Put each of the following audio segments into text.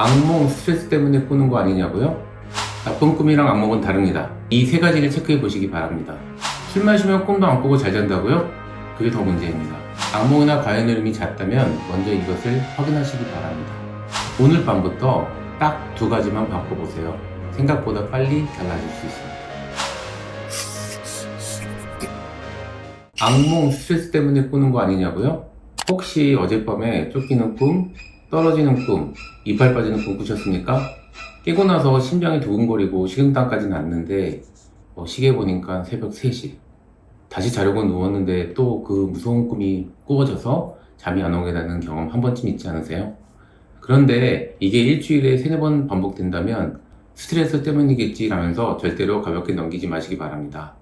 악몽 스트레스 때문에 꾸는 거 아니냐고요? 나쁜 꿈이랑 악몽은 다릅니다. 이 세 가지를 체크해 보시기 바랍니다. 술 마시면 꿈도 안 꾸고 잘 잔다고요? 그게 더 문제입니다. 악몽이나 과잉흐름이 잦다면 먼저 이것을 확인하시기 바랍니다. 오늘 밤부터 딱 두 가지만 바꿔보세요. 생각보다 빨리 달라질 수 있습니다. 악몽 스트레스 때문에 꾸는 거 아니냐고요? 혹시 어젯밤에 쫓기는 꿈, 떨어지는 꿈, 이빨 빠지는 꿈 꾸셨습니까? 깨고 나서 심장이 두근거리고 식은땀까지 났는데 시계 보니까 새벽 3시. 다시 자려고 누웠는데 또 그 무서운 꿈이 꾸어져서 잠이 안 오게 되는 경험 한 번쯤 있지 않으세요? 그런데 이게 일주일에 3-4번 반복된다면 스트레스 때문이겠지라면서 절대로 가볍게 넘기지 마시기 바랍니다.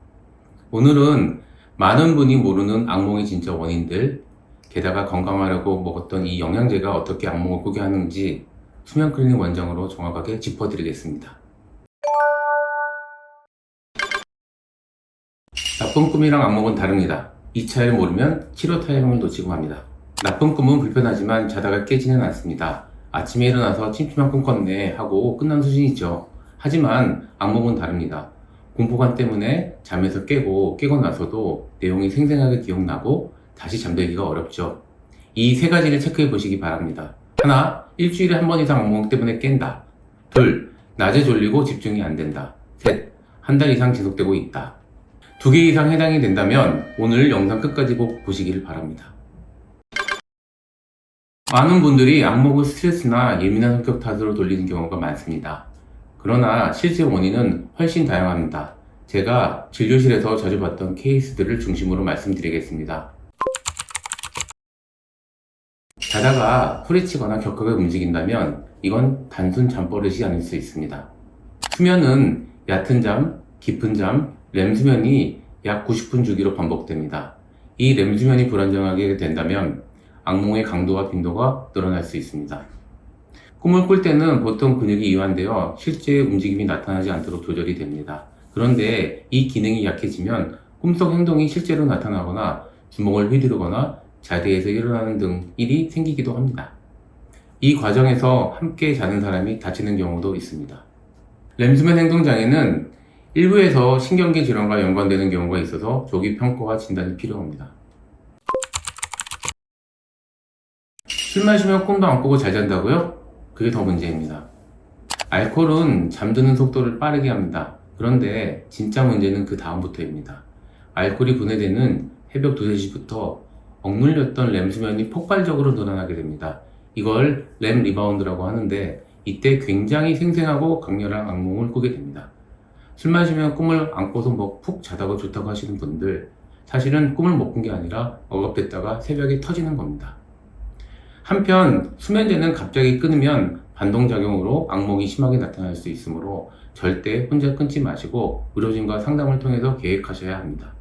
오늘은 많은 분이 모르는 악몽의 진짜 원인들, 게다가 건강하려고 먹었던 이 영양제가 어떻게 악몽을 꾸게 하는지 수면 클리닉 원장으로 정확하게 짚어드리겠습니다. 나쁜 꿈이랑 악몽은 다릅니다. 이 차이를 모르면 치료 타이밍을 놓치고 맙니다. 나쁜 꿈은 불편하지만 자다가 깨지는 않습니다. 아침에 일어나서 침침한 꿈 꿨네 하고 끝난 수준이죠. 하지만 악몽은 다릅니다. 공포감 때문에 잠에서 깨고 나서도 내용이 생생하게 기억나고 다시 잠들기가 어렵죠. 이 세 가지를 체크해 보시기 바랍니다. 하나, 일주일에 한 번 이상 악몽 때문에 깬다. 둘, 낮에 졸리고 집중이 안 된다. 셋, 한 달 이상 지속되고 있다. 2개 이상 해당이 된다면 오늘 영상 끝까지 꼭 보시기를 바랍니다. 많은 분들이 악몽을 스트레스나 예민한 성격 탓으로 돌리는 경우가 많습니다. 그러나 실제 원인은 훨씬 다양합니다. 제가 진료실에서 자주 봤던 케이스들을 중심으로 말씀드리겠습니다. 자다가 소리치거나 격하게 움직인다면 이건 단순 잠버릇이 아닐 수 있습니다. 수면은 얕은 잠, 깊은 잠, 렘수면이 약 90분 주기로 반복됩니다. 이 렘수면이 불안정하게 된다면 악몽의 강도와 빈도가 늘어날 수 있습니다. 꿈을 꿀 때는 보통 근육이 이완되어 실제 움직임이 나타나지 않도록 조절이 됩니다. 그런데 이 기능이 약해지면 꿈속 행동이 실제로 나타나거나 주먹을 휘두르거나 자리에서 일어나는 등 일이 생기기도 합니다. 이 과정에서 함께 자는 사람이 다치는 경우도 있습니다. 렘수면 행동장애는 일부에서 신경계 질환과 연관되는 경우가 있어서 조기 평가와 진단이 필요합니다. 술 마시면 꿈도 안 꾸고 잘 잔다고요? 그게 더 문제입니다. 알코올은 잠드는 속도를 빠르게 합니다. 그런데 진짜 문제는 그 다음부터입니다. 알코올이 분해되는 새벽 2, 3시부터 억눌렸던 렘수면이 폭발적으로 늘어나게 됩니다. 이걸 렘 리바운드라고 하는데 이때 굉장히 생생하고 강렬한 악몽을 꾸게 됩니다. 술 마시면 꿈을 안 꿔서 푹 자다가 좋다고 하시는 분들, 사실은 꿈을 못 꾼 게 아니라 억압됐다가 새벽에 터지는 겁니다. 한편 수면제는 갑자기 끊으면 반동작용으로 악몽이 심하게 나타날 수 있으므로 절대 혼자 끊지 마시고 의료진과 상담을 통해서 계획하셔야 합니다.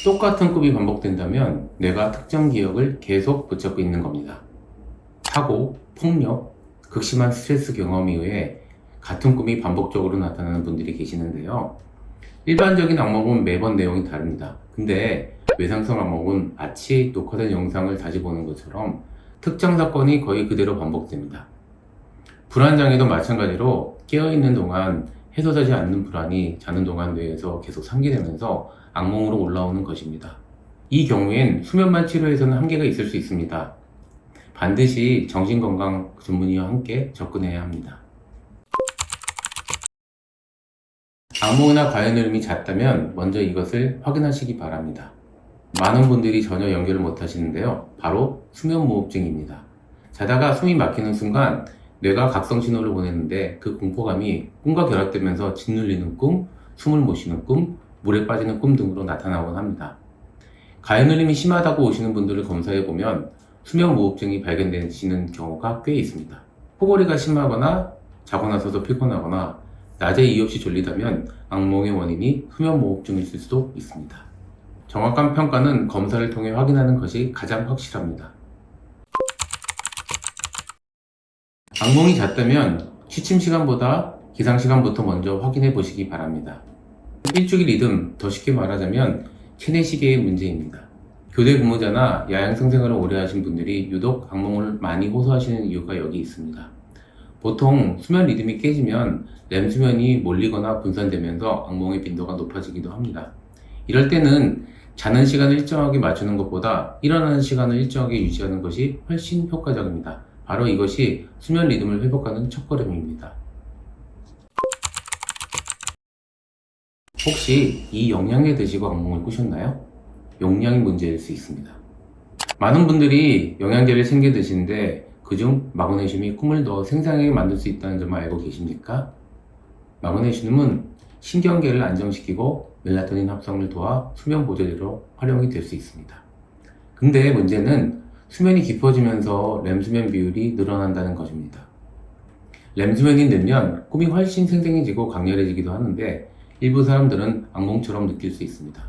똑같은 꿈이 반복된다면 뇌가 특정 기억을 계속 붙잡고 있는 겁니다. 사고, 폭력, 극심한 스트레스 경험 이후에 같은 꿈이 반복적으로 나타나는 분들이 계시는데요. 일반적인 악몽은 매번 내용이 다릅니다. 근데 외상성 악몽은 마치 녹화된 영상을 다시 보는 것처럼 특정 사건이 거의 그대로 반복됩니다. 불안장애도 마찬가지로 깨어있는 동안 해소되지 않는 불안이 자는 동안 뇌에서 계속 상기되면서 악몽으로 올라오는 것입니다. 이 경우엔 수면만 치료해서는 한계가 있을 수 있습니다. 반드시 정신건강 전문의와 함께 접근해야 합니다. 악몽이나 과잉흐름이 잦다면 먼저 이것을 확인하시기 바랍니다. 많은 분들이 전혀 연결을 못 하시는데요. 바로 수면무호흡증입니다. 자다가 숨이 막히는 순간 뇌가 각성 신호를 보내는데 그 공포감이 꿈과 결합되면서 짓눌리는 꿈, 숨을 못 쉬는 꿈, 물에 빠지는 꿈 등으로 나타나곤 합니다. 과잉흐름이 심하다고 오시는 분들을 검사해보면 수면무호흡증이 발견되시는 경우가 꽤 있습니다. 코골이가 심하거나 자고 나서도 피곤하거나 낮에 이유 없이 졸리다면 악몽의 원인이 수면무호흡증일 수도 있습니다. 정확한 평가는 검사를 통해 확인하는 것이 가장 확실합니다. 악몽이 잦다면 취침 시간보다 기상 시간부터 먼저 확인해 보시기 바랍니다. 일주일 리듬, 더 쉽게 말하자면 체내 시계의 문제입니다. 교대 근무자나 야영 생생활을 오래 하신 분들이 유독 악몽을 많이 호소하시는 이유가 여기 있습니다. 보통 수면 리듬이 깨지면 렘 수면이 몰리거나 분산되면서 악몽의 빈도가 높아지기도 합니다. 이럴 때는 자는 시간을 일정하게 맞추는 것보다 일어나는 시간을 일정하게 유지하는 것이 훨씬 효과적입니다. 바로 이것이 수면 리듬을 회복하는 첫걸음입니다. 혹시 이 영양제 드시고 악몽을 꾸셨나요? 용량이 문제일 수 있습니다. 많은 분들이 영양제를 챙겨 드시는데 그중 마그네슘이 꿈을 더 생생하게 만들 수 있다는 점을 알고 계십니까? 마그네슘은 신경계를 안정시키고 멜라토닌 합성을 도와 수면 보조제로 활용이 될 수 있습니다. 근데 문제는 수면이 깊어지면서 렘 수면 비율이 늘어난다는 것입니다. 렘 수면이 늘면 꿈이 훨씬 생생해지고 강렬해지기도 하는데 일부 사람들은 악몽처럼 느낄 수 있습니다.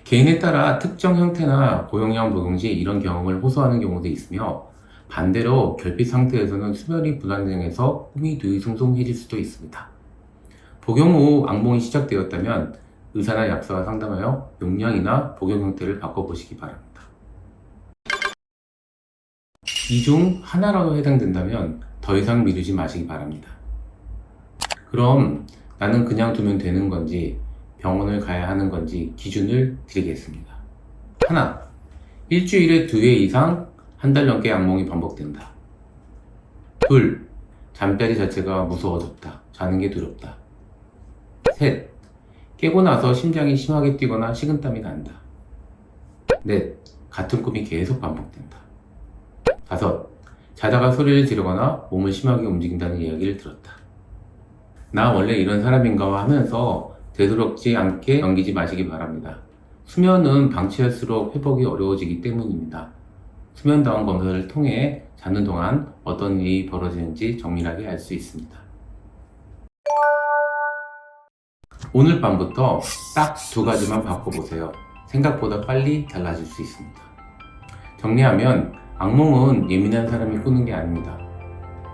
개인에 따라 특정 형태나 고용량 복용 시 이런 경험을 호소하는 경우도 있으며 반대로 결핍 상태에서는 수면이 불안정해서 꿈이 뒤숭숭해질 수도 있습니다. 복용 후 악몽이 시작되었다면 의사나 약사와 상담하여 용량이나 복용 형태를 바꿔보시기 바랍니다. 이 중 하나라도 해당된다면 더 이상 미루지 마시기 바랍니다. 그럼 나는 그냥 두면 되는 건지 병원을 가야 하는 건지 기준을 드리겠습니다. 하나, 일주일에 2회 이상 한 달 넘게 악몽이 반복된다. 둘, 잠자리 자체가 무서워졌다. 자는 게 두렵다. 셋, 깨고 나서 심장이 심하게 뛰거나 식은땀이 난다. 넷, 같은 꿈이 계속 반복된다. 다섯, 자다가 소리를 지르거나 몸을 심하게 움직인다는 이야기를 들었다. 나 원래 이런 사람인가 하면서 되도록지 않게 넘기지 마시기 바랍니다. 수면은 방치할수록 회복이 어려워지기 때문입니다. 수면다운 검사를 통해 자는 동안 어떤 일이 벌어지는지 정밀하게 알 수 있습니다. 오늘 밤부터 딱 2가지만 바꿔보세요. 생각보다 빨리 달라질 수 있습니다. 정리하면 악몽은 예민한 사람이 꾸는 게 아닙니다.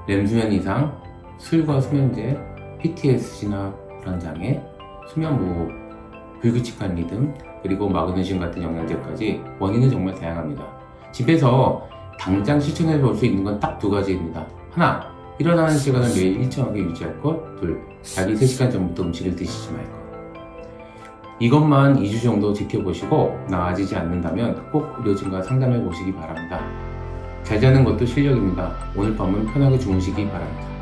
렘수면 이상, 술과 수면제, PTSD나 불안장애, 수면무호흡, 불규칙한 리듬, 그리고 마그네슘 같은 영양제까지 원인은 정말 다양합니다. 집에서 당장 실천해 볼 수 있는 건 딱 2가지입니다. 하나, 일어나는 시간을 매일 일정하게 유지할 것. 둘, 자기 3시간 전부터 음식을 드시지 말 것. 이것만 2주 정도 지켜보시고 나아지지 않는다면 꼭 의료진과 상담해 보시기 바랍니다. 잘 자는 것도 실력입니다. 오늘 밤은 편하게 주무시기 바랍니다.